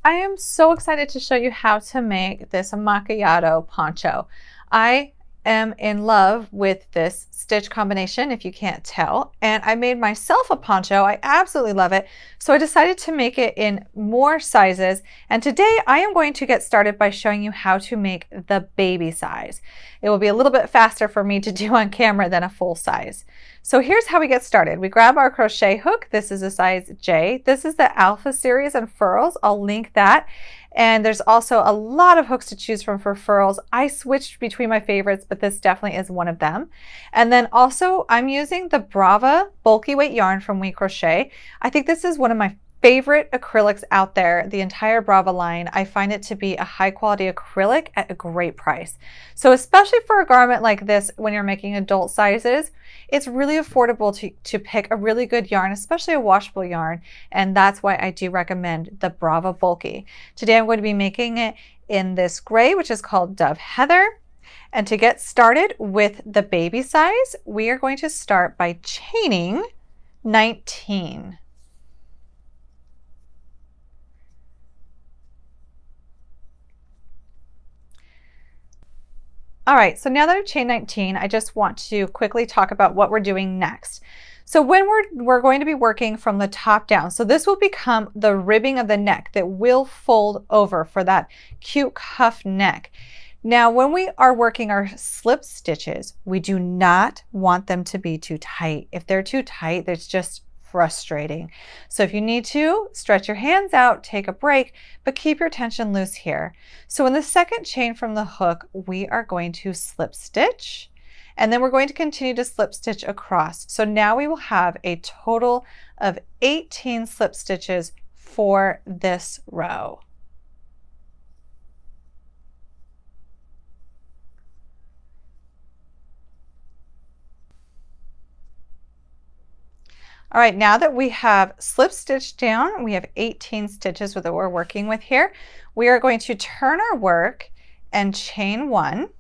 I am so excited to show you how to make this macchiato poncho. I am in love with this stitch combination, if you can't tell, and I made myself a poncho. I absolutely love it, so I decided to make it in more sizes, and today I am going to get started by showing you how to make the baby size. It will be a little bit faster for me to do on camera than a full size. So here's how we get started. We grab our crochet hook. This is a size J. This is the Alpha series and furls. I'll link that. And there's also a lot of hooks to choose from for furls. I switched between my favorites, but this definitely is one of them. And then also I'm using the Brava bulky weight yarn from We Crochet. I think this is one of my favorite acrylics out there, the entire Brava line. I find it to be a high quality acrylic at a great price. So especially for a garment like this, when you're making adult sizes, it's really affordable to pick a really good yarn, especially a washable yarn. And that's why I do recommend the Brava Bulky. Today I'm going to be making it in this gray, which is called Dove Heather. And to get started with the baby size, we are going to start by chaining 19. All right, so now that I've chained 19, I just want to quickly talk about what we're doing next. So when we're going to be working from the top down, so this will become the ribbing of the neck that will fold over for that cute cuff neck. Now, when we are working our slip stitches, we do not want them to be too tight. If they're too tight, it's just frustrating. So if you need to, stretch your hands out, take a break, but keep your tension loose here. So in the second chain from the hook, we are going to slip stitch, and then we're going to continue to slip stitch across. So now we will have a total of 18 slip stitches for this row. All right, now that we have slip stitched down, we have 18 stitches that we're working with here. We are going to turn our work and chain 1.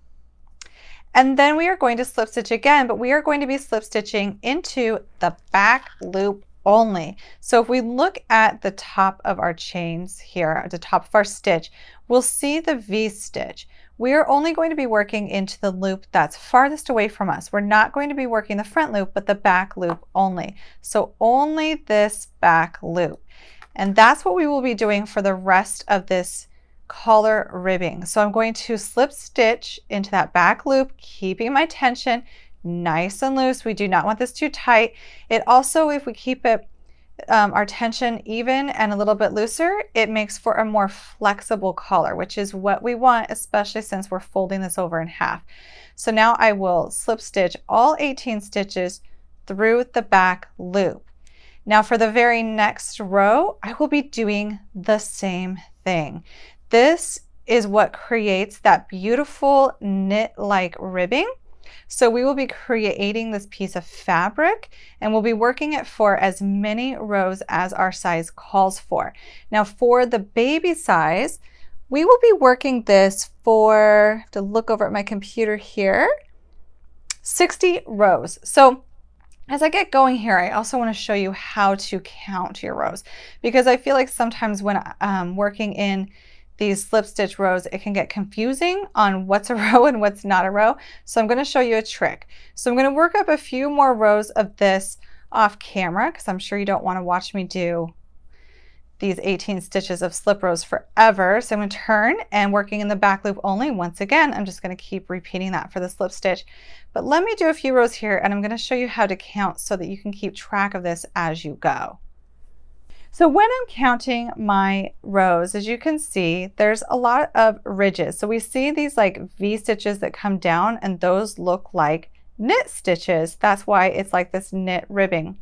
And then we are going to slip stitch again, but we are going to be slip stitching into the back loop only. So if we look at the top of our chains here, at the top of our stitch, we'll see the V stitch. We are only going to be working into the loop that's farthest away from us. We're not going to be working the front loop, but the back loop only. So only this back loop. And that's what we will be doing for the rest of this collar ribbing. So I'm going to slip stitch into that back loop, keeping my tension nice and loose. We do not want this too tight. It also, if we keep it our tension even and a little bit looser, it makes for a more flexible collar, which is what we want, especially since we're folding this over in half. So now I will slip stitch all 18 stitches through the back loop. Now for the very next row, I will be doing the same thing. This is what creates that beautiful knit-like ribbing. So we will be creating this piece of fabric, and we'll be working it for as many rows as our size calls for. Now for the baby size, we will be working this for, I have to look over at my computer here, 60 rows. So as I get going here, I also want to show you how to count your rows, because I feel like sometimes when working in these slip stitch rows, it can get confusing on what's a row and what's not a row. So I'm going to show you a trick. So I'm going to work up a few more rows of this off camera, because I'm sure you don't want to watch me do these 18 stitches of slip rows forever. So I'm going to turn and working in the back loop only. Once again, I'm just going to keep repeating that for the slip stitch. But let me do a few rows here, and I'm going to show you how to count so that you can keep track of this as you go. So when I'm counting my rows, as you can see, there's a lot of ridges. So we see these like V stitches that come down, and those look like knit stitches. That's why it's like this knit ribbing.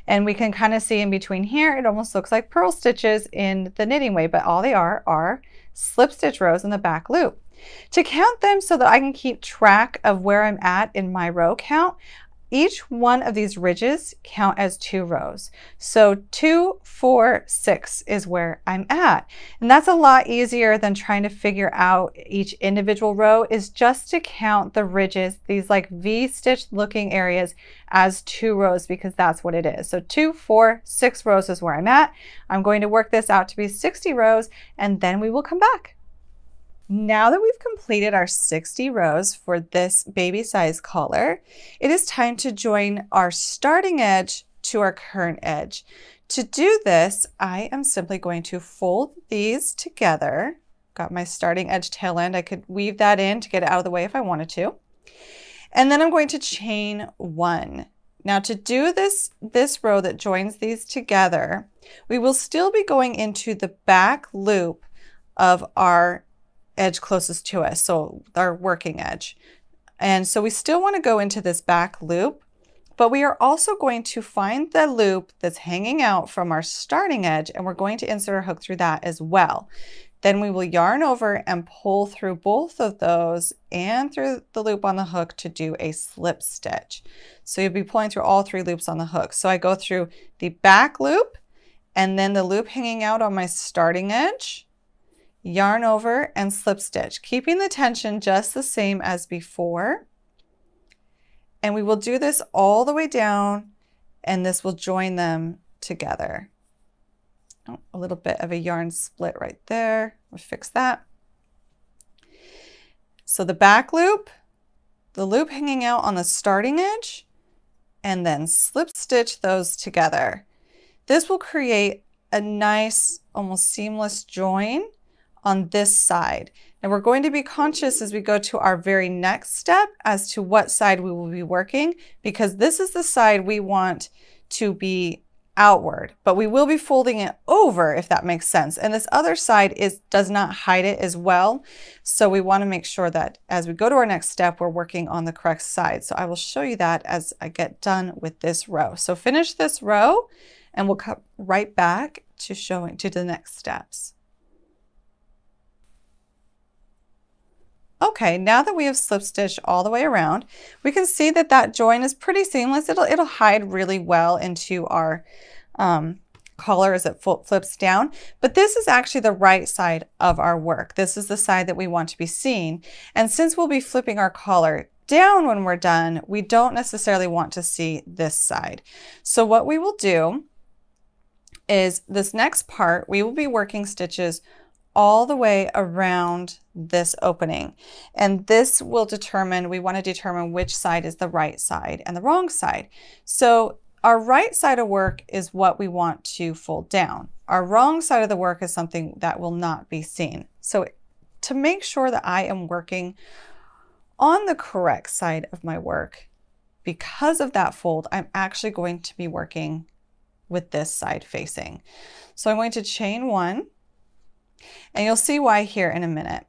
And we can kind of see in between here, it almost looks like purl stitches in the knitting way, but all they are slip stitch rows in the back loop. To count them so that I can keep track of where I'm at in my row count, each one of these ridges count as 2 rows. So 2, 4, 6 is where I'm at. And that's a lot easier than trying to figure out each individual row, is just to count the ridges, these like V-stitch looking areas, as 2 rows, because that's what it is. So 2, 4, 6 rows is where I'm at. I'm going to work this out to be 60 rows, and then we will come back. Now that we've completed our 60 rows for this baby size collar, it is time to join our starting edge to our current edge. To do this, I am simply going to fold these together. Got my starting edge tail end. I could weave that in to get it out of the way if I wanted to. And then I'm going to chain 1. Now to do this row that joins these together, we will still be going into the back loop of our edge closest to us, so our working edge. And so we still want to go into this back loop, but we are also going to find the loop that's hanging out from our starting edge, and we're going to insert our hook through that as well. Then we will yarn over and pull through both of those and through the loop on the hook to do a slip stitch. So you'll be pulling through all 3 loops on the hook. So I go through the back loop and then the loop hanging out on my starting edge, yarn over and slip stitch, keeping the tension just the same as before. And we will do this all the way down, and this will join them together. Oh, a little bit of a yarn split right there. We'll fix that. So the back loop, the loop hanging out on the starting edge, and then slip stitch those together. This will create a nice, almost seamless join on this side. And we're going to be conscious as we go to our very next step as to what side we will be working, because this is the side we want to be outward, but we will be folding it over, if that makes sense. And this other side does not hide it as well. So we want to make sure that as we go to our next step, we're working on the correct side. So I will show you that as I get done with this row. So finish this row and we'll come right back to showing to the next steps. Okay, now that we have slip stitched all the way around, we can see that that join is pretty seamless. It'll hide really well into our collar as it flips down. But this is actually the right side of our work. This is the side that we want to be seeing. And since we'll be flipping our collar down when we're done, we don't necessarily want to see this side. So what we will do is this next part, we will be working stitches all the way around this opening. And this will determine, we want to determine which side is the right side and the wrong side. So our right side of work is what we want to fold down. Our wrong side of the work is something that will not be seen. So to make sure that I am working on the correct side of my work, because of that fold, I'm actually going to be working with this side facing. So I'm going to chain 1. And you'll see why here in a minute.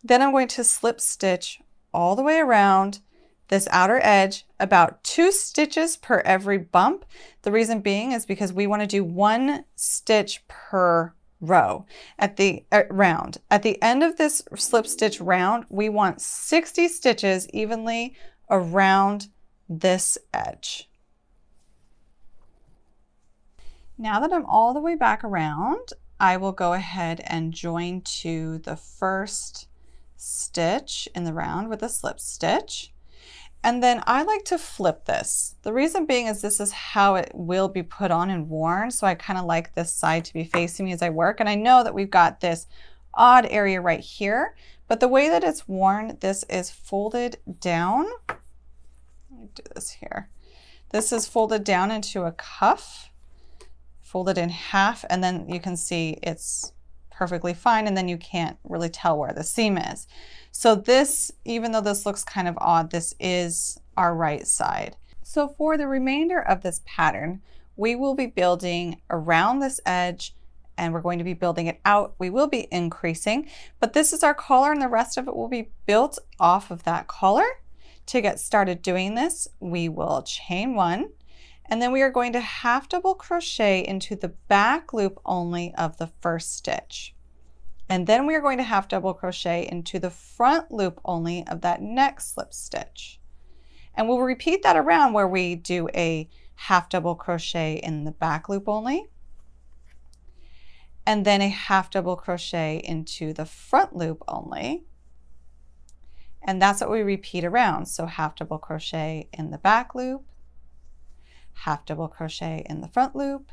Then I'm going to slip stitch all the way around this outer edge, about 2 stitches per every bump. The reason being is because we want to do 1 stitch per row at the round. At the end of this slip stitch round, we want 60 stitches evenly around this edge. Now that I'm all the way back around, I will go ahead and join to the first stitch in the round with a slip stitch. And then I like to flip this. The reason being is this is how it will be put on and worn. So I kind of like this side to be facing me as I work. And I know that we've got this odd area right here, but the way that it's worn, this is folded down. Let me do this here. This is folded down into a cuff, fold it in half, and then you can see it's perfectly fine, and then you can't really tell where the seam is. So this, even though this looks kind of odd, this is our right side. So for the remainder of this pattern, we will be building around this edge, and we're going to be building it out. We will be increasing, but this is our collar, and the rest of it will be built off of that collar. To get started doing this, we will chain 1. And then we are going to half double crochet into the back loop only of the first stitch. And then we are going to half double crochet into the front loop only of that next slip stitch. And we'll repeat that around where we do a half double crochet in the back loop only, and then a half double crochet into the front loop only. And that's what we repeat around. So half double crochet in the back loop, half double crochet in the front loop.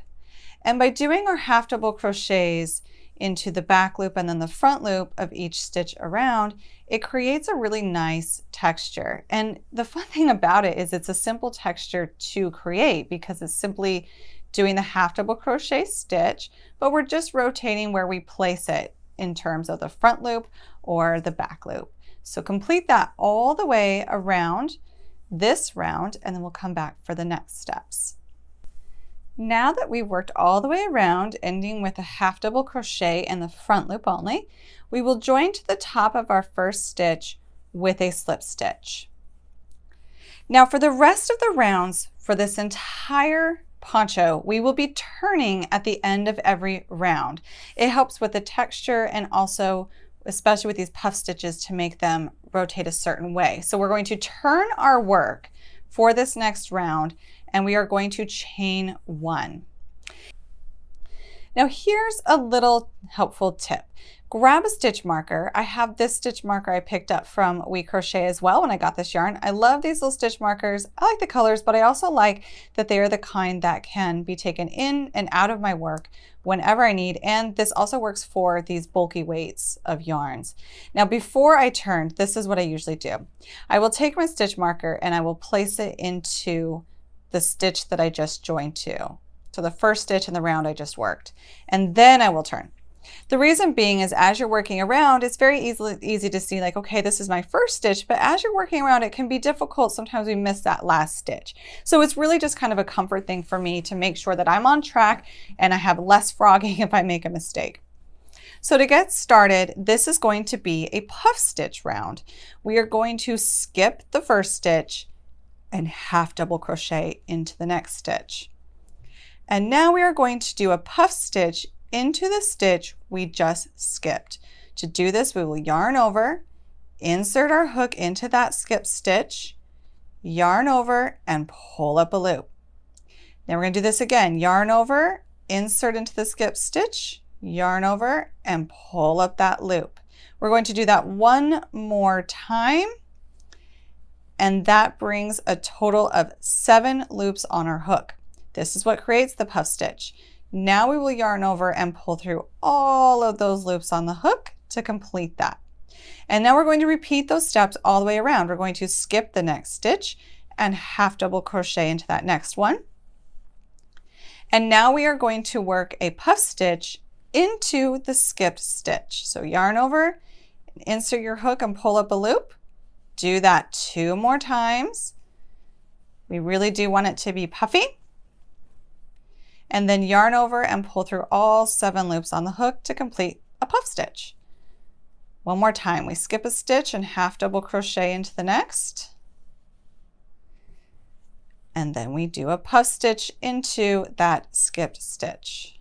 And by doing our half double crochets into the back loop and then the front loop of each stitch around, it creates a really nice texture. And the fun thing about it is it's a simple texture to create because it's simply doing the half double crochet stitch, but we're just rotating where we place it in terms of the front loop or the back loop. So complete that all the way around this round, and then we'll come back for the next steps. Now that we've worked all the way around, ending with a half double crochet in the front loop only, we will join to the top of our first stitch with a slip stitch. Now for the rest of the rounds for this entire poncho, we will be turning at the end of every round. It helps with the texture and also, especially with these puff stitches, to make them rotate a certain way. So we're going to turn our work for this next round, and we are going to chain 1. Now here's a little helpful tip. Grab a stitch marker. I have this stitch marker I picked up from We Crochet as well when I got this yarn. I love these little stitch markers. I like the colors, but I also like that they are the kind that can be taken in and out of my work whenever I need. And this also works for these bulky weights of yarns. Now before I turn, this is what I usually do. I will take my stitch marker and I will place it into the stitch that I just joined to. So the first stitch in the round I just worked. And then I will turn. The reason being is as you're working around, it's very easy to see like, okay, this is my first stitch, but as you're working around, it can be difficult. Sometimes we miss that last stitch. So it's really just kind of a comfort thing for me to make sure that I'm on track and I have less frogging if I make a mistake. So to get started, this is going to be a puff stitch round. We are going to skip the first stitch and half double crochet into the next stitch. And now we are going to do a puff stitch into the stitch we just skipped. To do this, we will yarn over, insert our hook into that skip stitch, yarn over, and pull up a loop. Then we're going to do this again. Yarn over, insert into the skip stitch, yarn over, and pull up that loop. We're going to do that one more time, and that brings a total of 7 loops on our hook. This is what creates the puff stitch. Now we will yarn over and pull through all of those loops on the hook to complete that. And now we're going to repeat those steps all the way around. We're going to skip the next stitch and half double crochet into that next one. And now we are going to work a puff stitch into the skipped stitch. So yarn over, insert your hook and pull up a loop. Do that 2 more times. We really do want it to be puffy. And then yarn over and pull through all 7 loops on the hook to complete a puff stitch. One more time. We skip a stitch and half double crochet into the next. And then we do a puff stitch into that skipped stitch.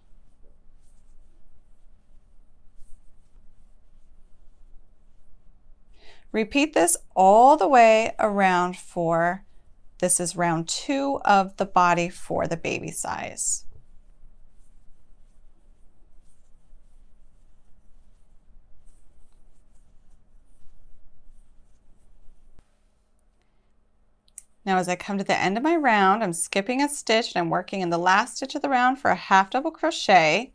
Repeat this all the way around for, this is round 2 of the body for the baby size. Now as I come to the end of my round, I'm skipping a stitch and I'm working in the last stitch of the round for a half double crochet.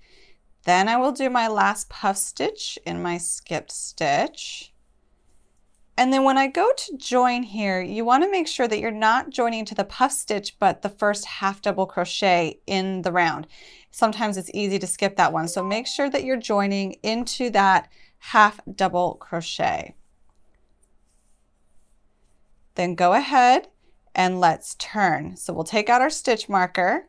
Then I will do my last puff stitch in my skipped stitch. And then when I go to join here, you want to make sure that you're not joining to the puff stitch, but the first half double crochet in the round. Sometimes it's easy to skip that one. So make sure that you're joining into that half double crochet. Then go ahead and let's turn. So we'll take out our stitch marker.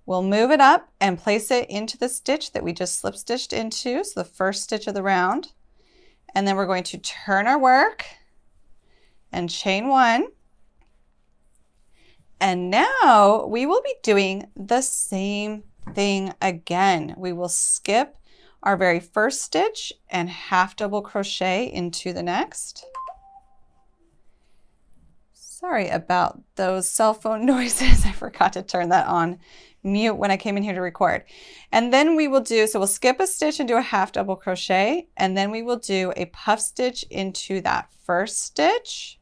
We'll move it up and place it into the stitch that we just slip stitched into. So the first stitch of the round. And then we're going to turn our work and chain 1. And now we will be doing the same thing again. We will skip our very first stitch and half double crochet into the next. Sorry about those cell phone noises. I forgot to turn that on mute when I came in here to record. And then we will do, so we'll skip a stitch and do a half double crochet, and then we will do a puff stitch into that first stitch.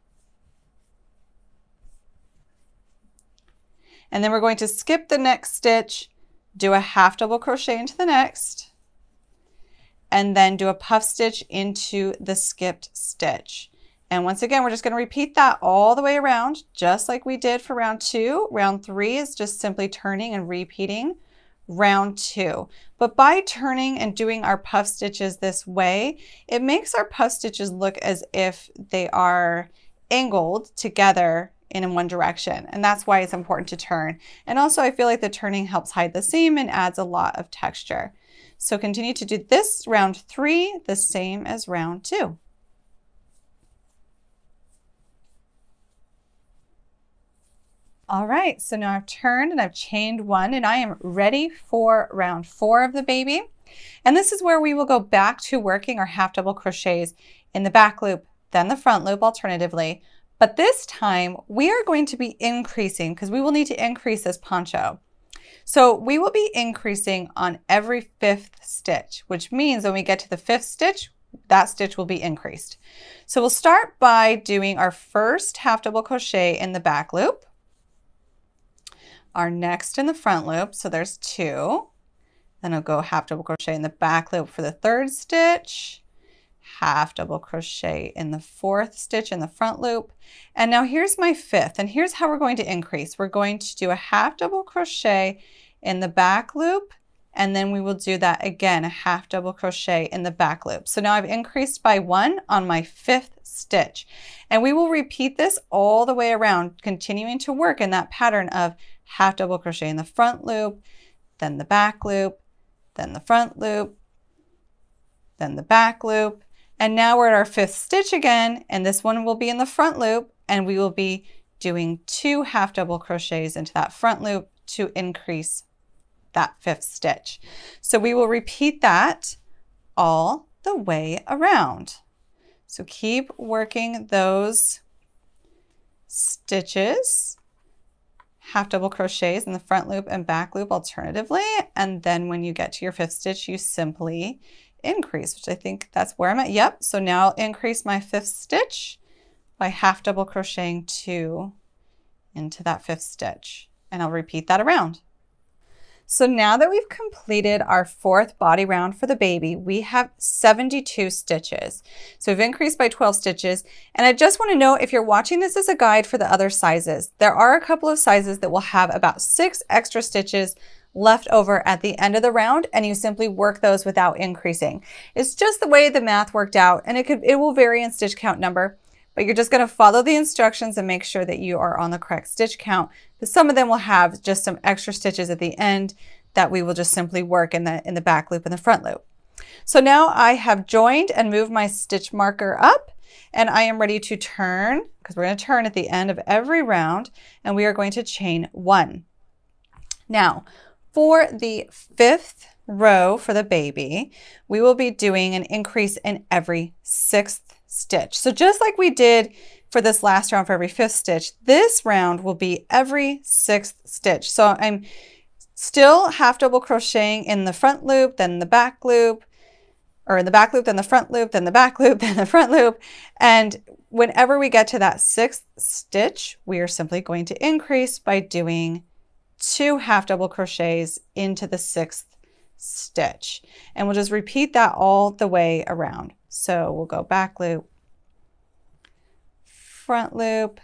And then we're going to skip the next stitch, do a half double crochet into the next, and then do a puff stitch into the skipped stitch. And once again, we're just going to repeat that all the way around, just like we did for round 2. Round 3 is just simply turning and repeating round 2. But by turning and doing our puff stitches this way, it makes our puff stitches look as if they are angled together in one direction. And that's why it's important to turn. And also I feel like the turning helps hide the seam and adds a lot of texture. So continue to do this round 3 the same as round 2. All right, so now I've turned and I've chained 1 and I am ready for round 4 of the baby. And this is where we will go back to working our half double crochets in the back loop, then the front loop alternatively. But this time we are going to be increasing because we will need to increase this poncho. So we will be increasing on every 5th stitch, which means when we get to the 5th stitch, that stitch will be increased. So we'll start by doing our first half double crochet in the back loop. Our next in the front loop, so there's 2. Then I'll go half double crochet in the back loop for the 3rd stitch, half double crochet in the 4th stitch in the front loop. And now here's my 5th, and here's how we're going to increase. We're going to do a half double crochet in the back loop, and then we will do that again, a half double crochet in the back loop. So now I've increased by 1 on my 5th stitch. And we will repeat this all the way around, continuing to work in that pattern of half double crochet in the front loop, then the back loop, then the front loop, then the back loop. And now we're at our 5th stitch again, and this one will be in the front loop, and we will be doing 2 half double crochets into that front loop to increase that 5th stitch. So we will repeat that all the way around. So keep working those stitches, half double crochets in the front loop and back loop alternatively, and then when you get to your 5th stitch you simply increase, which I think that's where I'm at. Yep, so now I'll increase my 5th stitch by half double crocheting 2 into that 5th stitch, and I'll repeat that around. So now that we've completed our 4th body round for the baby, we have 72 stitches. So we've increased by 12 stitches. And I just want to know, if you're watching this as a guide for the other sizes, there are a couple of sizes that will have about 6 extra stitches left over at the end of the round, and you simply work those without increasing. It's just the way the math worked out, and it will vary in stitch count number. But you're just going to follow the instructions and make sure that you are on the correct stitch count. But some of them will have just some extra stitches at the end that we will just simply work in the back loop and the front loop. So now I have joined and moved my stitch marker up, and I am ready to turn, because we're going to turn at the end of every round, and we are going to chain 1. Now, for the 5th row for the baby, we will be doing an increase in every 6th stitch. So just like we did for this last round for every 5th stitch, this round will be every 6th stitch. So I'm still half double crocheting in the front loop, then the back loop, or in the back loop, then the front loop, then the back loop, then the front loop. And whenever we get to that 6th stitch, we are simply going to increase by doing 2 half double crochets into the 6th stitch. And we'll just repeat that all the way around. So we'll go back loop, front loop,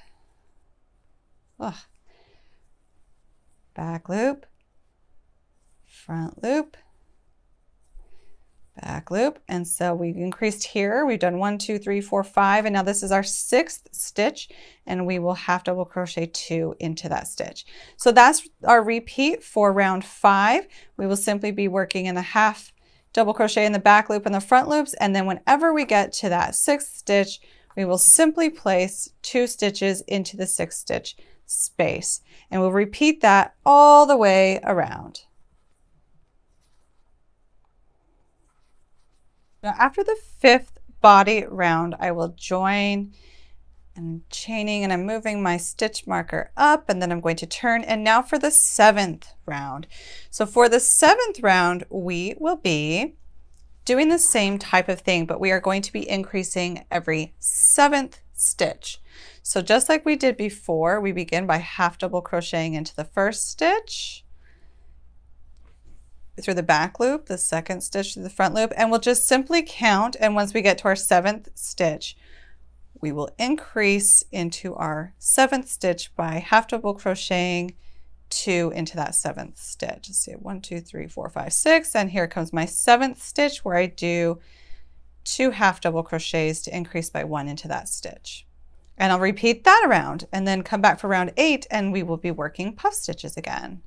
back loop, front loop, back loop. And so we increased here. We've done 1, 2, 3, 4, 5, and now this is our 6th stitch, and we will half double crochet 2 into that stitch. So that's our repeat for round 5. We will simply be working in the half double crochet in the back loop and the front loops, and then whenever we get to that 6th stitch, we will simply place 2 stitches into the 6th stitch space, and we'll repeat that all the way around. Now after the 5th body round, I will join and chaining, and I'm moving my stitch marker up, and then I'm going to turn. And now for the 7th round. So for the 7th round, we will be doing the same type of thing, but we are going to be increasing every 7th stitch. So just like we did before, we begin by half double crocheting into the first stitch, through the back loop, the second stitch through the front loop, and we'll just simply count. And once we get to our 7th stitch, we will increase into our 7th stitch by half double crocheting 2 into that 7th stitch. Let's see, 1, 2, 3, 4, 5, 6, and here comes my 7th stitch where I do 2 half double crochets to increase by 1 into that stitch. And I'll repeat that around and then come back for round 8 and we will be working puff stitches again.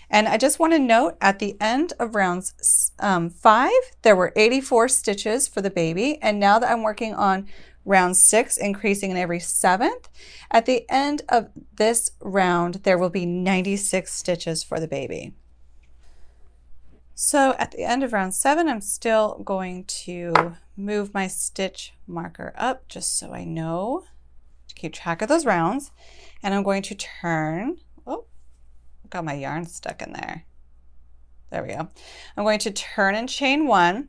And I just want to note at the end of rounds 5, there were 84 stitches for the baby. And now that I'm working on round 6, increasing in every 7th, at the end of this round, there will be 96 stitches for the baby. So at the end of round 7, I'm still going to move my stitch marker up just so I know to keep track of those rounds. And I'm going to turn, oh, got my yarn stuck in there. There we go. I'm going to turn and chain 1.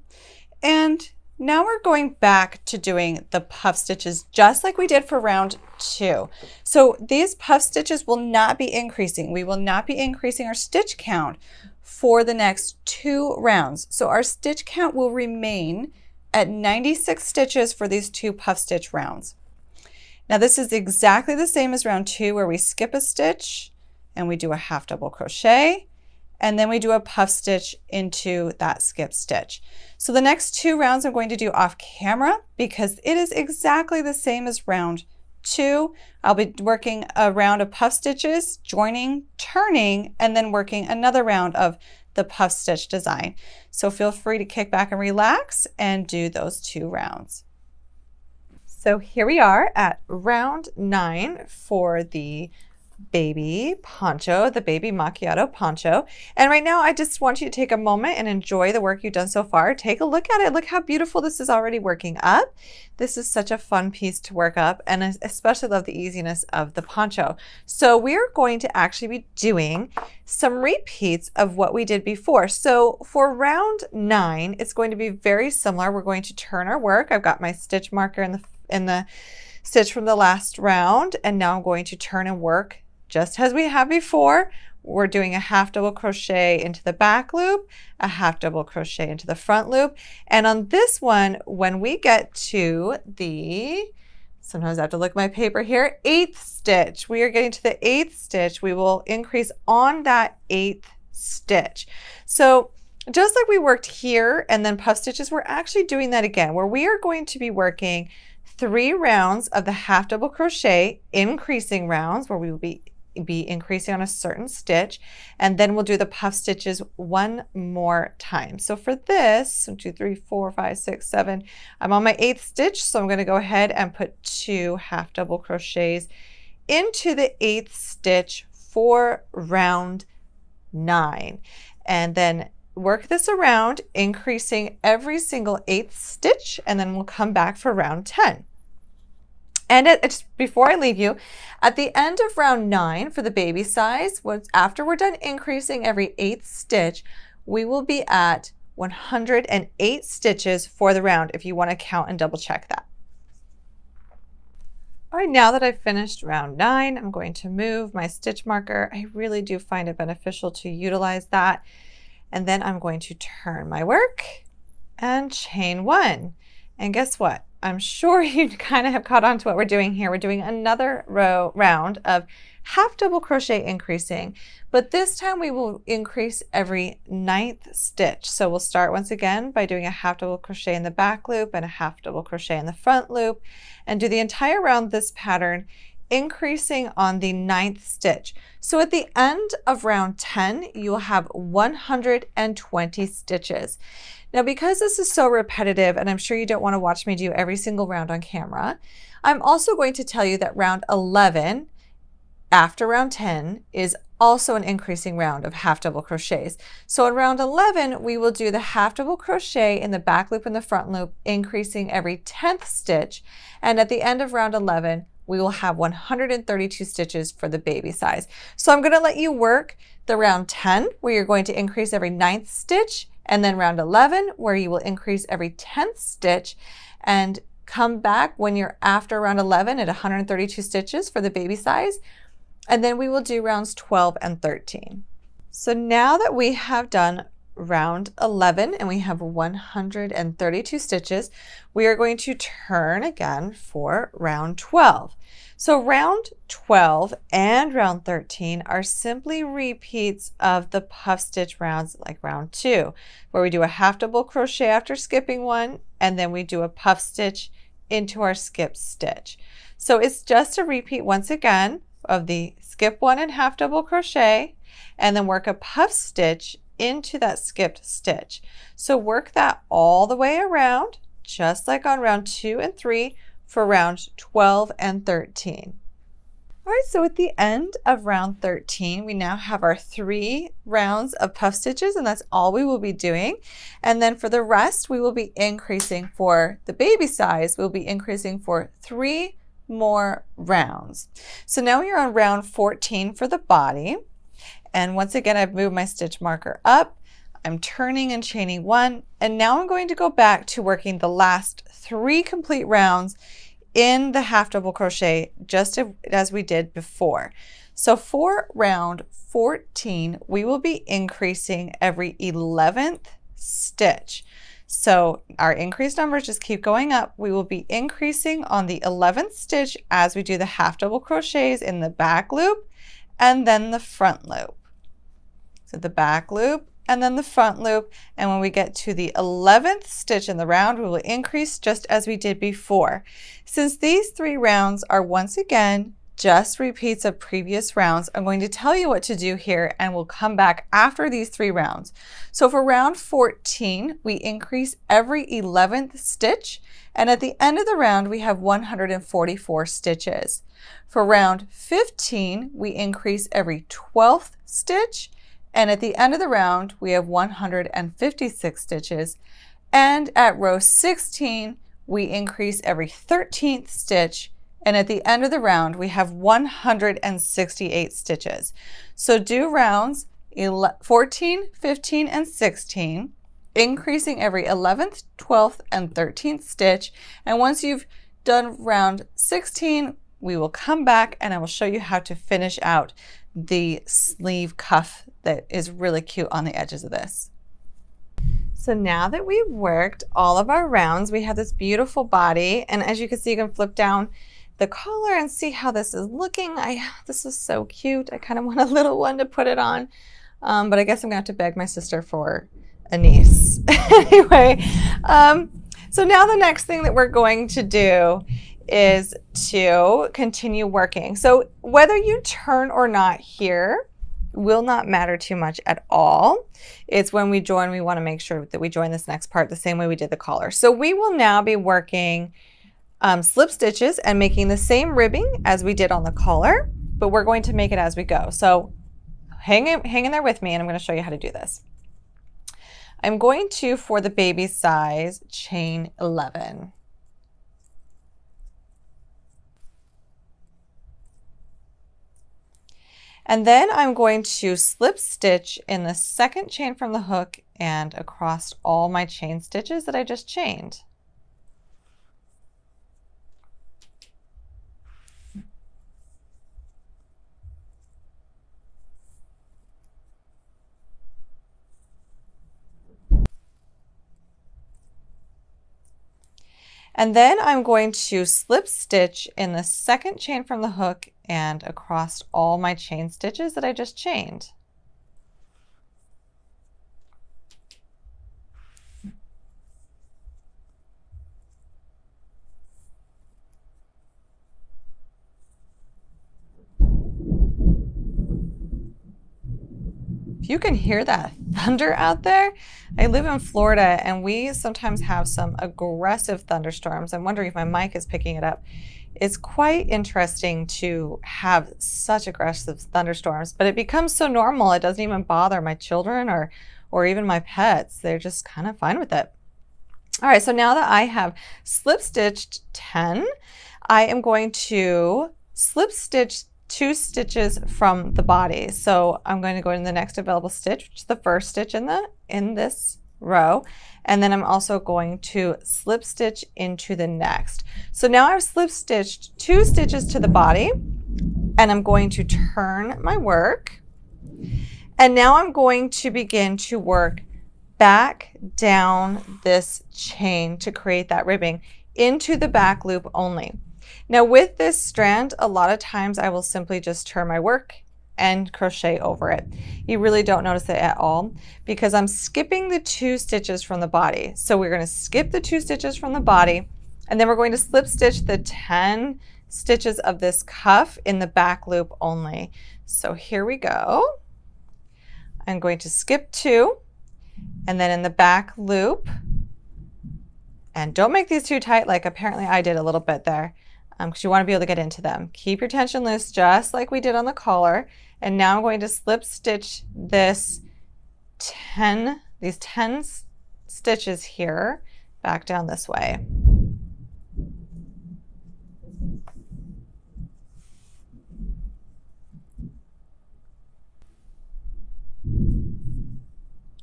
And now we're going back to doing the puff stitches just like we did for round 2. So these puff stitches will not be increasing. We will not be increasing our stitch count for the next 2 rounds. So our stitch count will remain at 96 stitches for these 2 puff stitch rounds. Now this is exactly the same as round 2 where we skip a stitch and we do a half double crochet, and then we do a puff stitch into that skip stitch. So the next 2 rounds I'm going to do off camera because it is exactly the same as round 2. I'll be working a round of puff stitches, joining, turning, and then working another round of the puff stitch design. So feel free to kick back and relax and do those 2 rounds. So here we are at round 9 for the baby poncho, the baby macchiato poncho. And right now I just want you to take a moment and enjoy the work you've done so far. Take a look at it. Look how beautiful this is already working up. This is such a fun piece to work up, and I especially love the easiness of the poncho. So we're going to actually be doing some repeats of what we did before. So for round 9, it's going to be very similar. We're going to turn our work. I've got my stitch marker in the stitch from the last round, and now I'm going to turn and work just as we have before. We're doing a half double crochet into the back loop, a half double crochet into the front loop. And on this one, when we get to the, sometimes I have to look at my paper here, 8th stitch, we are getting to the 8th stitch, we will increase on that 8th stitch. So just like we worked here and then puff stitches, we're actually doing that again, where we are going to be working 3 rounds of the half double crochet, increasing rounds where we will be increasing on a certain stitch, and then we'll do the puff stitches 1 more time. So for this, 1, 2, 3, 4, 5, 6, 7, I'm on my 8th stitch, so I'm going to go ahead and put 2 half double crochets into the 8th stitch for round 9, and then work this around, increasing every single 8th stitch, and then we'll come back for round 10. And before I leave you, at the end of round 9 for the baby size, after we're done increasing every 8th stitch, we will be at 108 stitches for the round if you want to count and double check that. All right, now that I've finished round 9, I'm going to move my stitch marker. I really do find it beneficial to utilize that. And then I'm going to turn my work and chain 1. And guess what? I'm sure you kind of have caught on to what we're doing here. We're doing another round of half double crochet increasing, but this time we will increase every 9th stitch. So we'll start once again by doing a half double crochet in the back loop and a half double crochet in the front loop, and do the entire round this pattern, increasing on the 9th stitch. So at the end of round 10, you'll have 120 stitches. Now, because this is so repetitive, and I'm sure you don't want to watch me do every single round on camera, I'm also going to tell you that round 11 after round 10 is also an increasing round of half double crochets. So in round 11, we will do the half double crochet in the back loop and the front loop, increasing every 10th stitch. And at the end of round 11, we will have 132 stitches for the baby size. So I'm going to let you work the round 10, where you're going to increase every 9th stitch, and then round 11, where you will increase every 10th stitch, and come back when you're after round 11 at 132 stitches for the baby size. And then we will do rounds 12 and 13. So now that we have done round 11 and we have 132 stitches, we are going to turn again for round 12. So round 12 and round 13 are simply repeats of the puff stitch rounds like round 2, where we do a half double crochet after skipping one, and then we do a puff stitch into our skip stitch. So it's just a repeat once again of the skip one and half double crochet, and then work a puff stitch into that skipped stitch. So work that all the way around, just like on round 2 and 3 for round 12 and 13. All right, so at the end of round 13, we now have our 3 rounds of puff stitches, and that's all we will be doing. And then for the rest, we will be increasing for the baby size, we'll be increasing for 3 more rounds. So now we are on round 14 for the body. And once again, I've moved my stitch marker up. I'm turning and chaining 1. And now I'm going to go back to working the last 3 complete rounds in the half double crochet, just as we did before. So for round 14, we will be increasing every 11th stitch. So our increased numbers just keep going up. We will be increasing on the 11th stitch as we do the half double crochets in the back loop and then the front loop. So the back loop and then the front loop, and when we get to the 11th stitch in the round, we will increase just as we did before. Since these 3 rounds are once again just repeats of previous rounds, I'm going to tell you what to do here, and we'll come back after these 3 rounds. So for round 14, we increase every 11th stitch, and at the end of the round, we have 144 stitches. For round 15, we increase every 12th stitch, and at the end of the round, we have 156 stitches. And at row 16, we increase every 13th stitch, and at the end of the round, we have 168 stitches. So do rounds 14, 15, and 16, increasing every 11th, 12th, and 13th stitch. And once you've done round 16, we will come back and I will show you how to finish out the sleeve cuff that is really cute on the edges of this. So now that we've worked all of our rounds, we have this beautiful body, and as you can see, you can flip down the collar and see how this is looking. This is so cute. I kind of want a little one to put it on, but I guess I'm gonna have to beg my sister for a niece. Anyway, so now the next thing that we're going to do is to continue working. So whether you turn or not here will not matter too much at all. It's when we join, we want to make sure that we join this next part the same way we did the collar. So we will now be working slip stitches and making the same ribbing as we did on the collar, but we're going to make it as we go. So hang in there with me, and I'm going to show you how to do this. I'm going to, for the baby size, chain 11. And then I'm going to slip stitch in the second chain from the hook and across all my chain stitches that I just chained. And then I'm going to slip stitch in the second chain from the hook and across all my chain stitches that I just chained. If you can hear that thunder out there, I live in Florida and we sometimes have some aggressive thunderstorms. I'm wondering if my mic is picking it up. It's quite interesting to have such aggressive thunderstorms, but it becomes so normal it doesn't even bother my children or even my pets. They're just kind of fine with it. All right, so now that I have slip stitched 10, I am going to slip stitch 2 stitches from the body. So I'm going to go in the next available stitch, which is the first stitch in this row, and then I'm also going to slip stitch into the next. So now I've slip stitched 2 stitches to the body, and I'm going to turn my work, and now I'm going to begin to work back down this chain to create that ribbing into the back loop only. Now with this strand, a lot of times I will simply just turn my work and crochet over it. You really don't notice it at all because I'm skipping the 2 stitches from the body. So we're going to skip the 2 stitches from the body, and then we're going to slip stitch the 10 stitches of this cuff in the back loop only. So here we go. I'm going to skip 2, and then in the back loop, and don't make these too tight like apparently I did a little bit there, because you want to be able to get into them. Keep your tension loose just like we did on the collar. And now I'm going to slip stitch these 10 stitches here back down this way.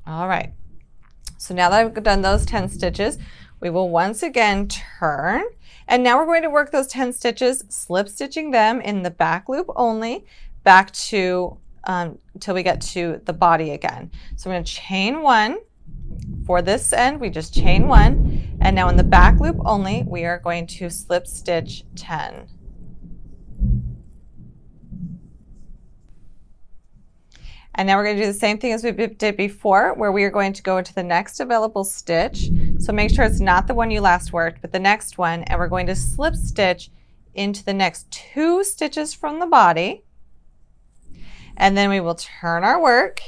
All right, so now that I've done those 10 stitches, we will once again turn, and now we're going to work those 10 stitches, slip stitching them in the back loop only, back to until we get to the body again. So I'm going to chain 1 for this end. We just chain 1, and now in the back loop only, we are going to slip stitch 10. And now we're going to do the same thing as we did before, where we are going to go into the next available stitch. So make sure it's not the one you last worked, but the next one, and we're going to slip stitch into the next 2 stitches from the body. And then we will turn our work.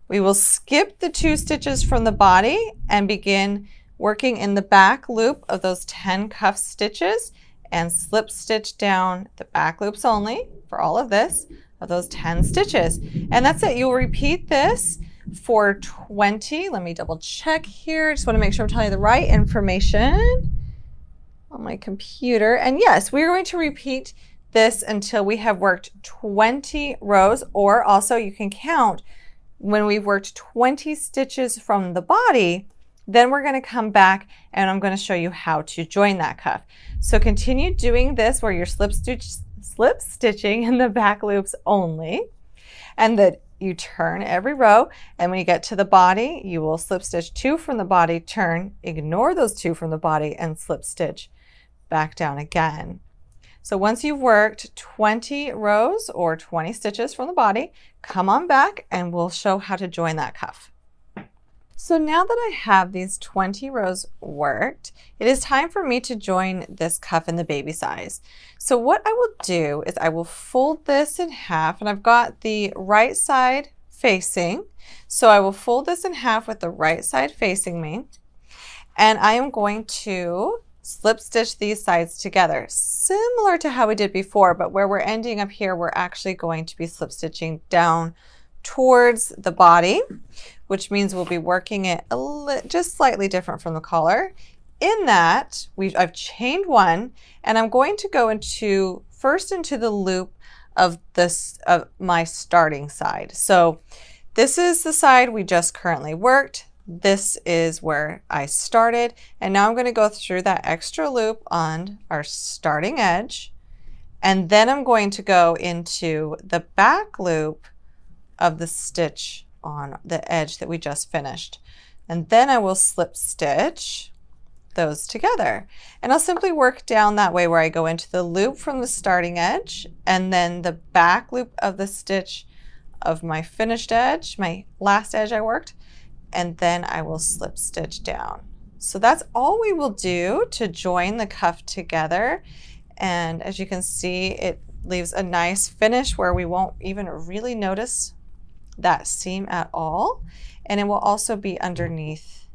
We will skip the 2 stitches from the body and begin working in the back loop of those 10 cuff stitches and slip stitch down the back loops only for all of this, of those 10 stitches. And that's it. You'll repeat this for 20. Let me double check here. Just want to make sure I'm telling you the right information on my computer. And yes, we're going to repeat this until we have worked 20 rows, or also you can count when we've worked 20 stitches from the body. Then we're going to come back and I'm going to show you how to join that cuff. So continue doing this where you're slip stitching in the back loops only, and that you turn every row, and when you get to the body, you will slip stitch 2 from the body, turn, ignore those 2 from the body, and slip stitch back down again. So once you've worked 20 rows or 20 stitches from the body, come on back and we'll show how to join that cuff. So now that I have these 20 rows worked, it is time for me to join this cuff in the baby size. So what I will do is I will fold this in half, and I've got the right side facing. So I will fold this in half with the right side facing me, and I am going to slip stitch these sides together, similar to how we did before, but where we're ending up here, we're actually going to be slip stitching down towards the body, which means we'll be working it just slightly different from the collar. In that, I've chained 1, and I'm going to go first into the loop of my starting side. So this is the side we just currently worked. This is where I started, and now I'm going to go through that extra loop on our starting edge, and then I'm going to go into the back loop of the stitch on the edge that we just finished, and then I will slip stitch those together, and I'll simply work down that way where I go into the loop from the starting edge, and then the back loop of the stitch of my finished edge, my last edge I worked, and then I will slip stitch down. So that's all we will do to join the cuff together. And as you can see, it leaves a nice finish where we won't even really notice that seam at all. And it will also be underneath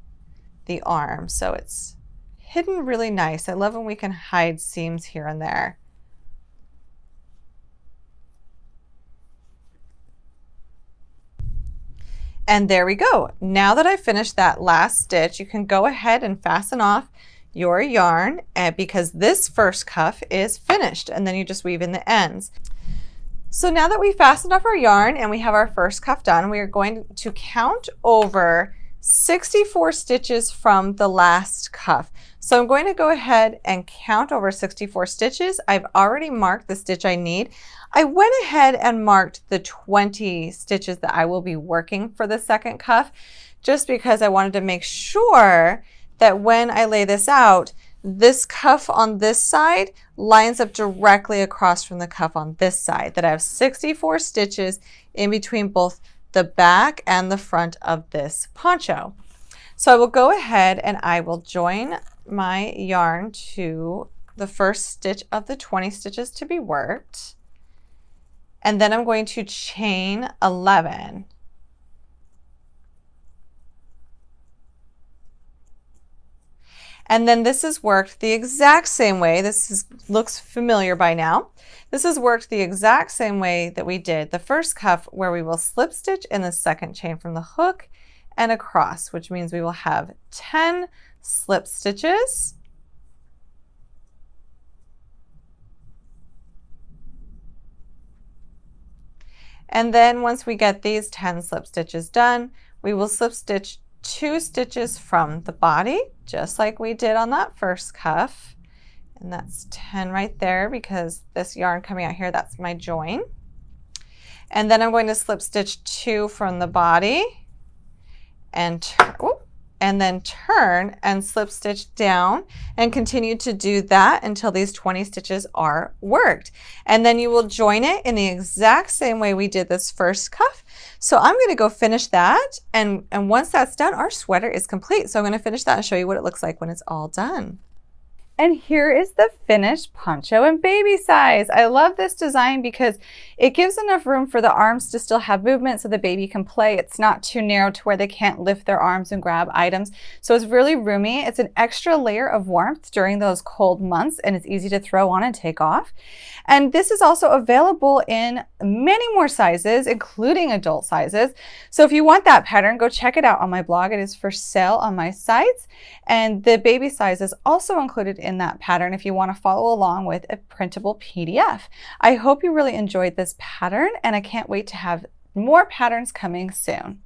the arm. So it's hidden really nice. I love when we can hide seams here and there. And there we go. Now that I've finished that last stitch, you can go ahead and fasten off your yarn because this first cuff is finished, and then you just weave in the ends. So now that we fastened off our yarn and we have our first cuff done, we are going to count over 64 stitches from the last cuff. So I'm going to go ahead and count over 64 stitches. I've already marked the stitch I need. I went ahead and marked the 20 stitches that I will be working for the second cuff, just because I wanted to make sure that when I lay this out, this cuff on this side lines up directly across from the cuff on this side, that I have 64 stitches in between both the back and the front of this poncho. So I will go ahead and I will join my yarn to the first stitch of the 20 stitches to be worked. And then I'm going to chain 11. And then this is worked the exact same way. Looks familiar by now. This is worked the exact same way that we did the first cuff, where we will slip stitch in the second chain from the hook and across, which means we will have 10 slip stitches. And then once we get these 10 slip stitches done, we will slip stitch 2 stitches from the body, just like we did on that first cuff. And that's 10 right there, because this yarn coming out here, that's my join. And then I'm going to slip stitch 2 from the body and then turn and slip stitch down and continue to do that until these 20 stitches are worked. And then you will join it in the exact same way we did this first cuff. So I'm going to go finish that, and once that's done, our sweater is complete. So I'm going to finish that and show you what it looks like when it's all done. And here is the finished poncho in baby size. I love this design because it gives enough room for the arms to still have movement so the baby can play. It's not too narrow to where they can't lift their arms and grab items. So it's really roomy. It's an extra layer of warmth during those cold months, and it's easy to throw on and take off. And this is also available in many more sizes, including adult sizes. So if you want that pattern, go check it out on my blog. It is for sale on my sites. And the baby size is also included in that pattern if you want to follow along with a printable PDF. I hope you really enjoyed this pattern, and I can't wait to have more patterns coming soon.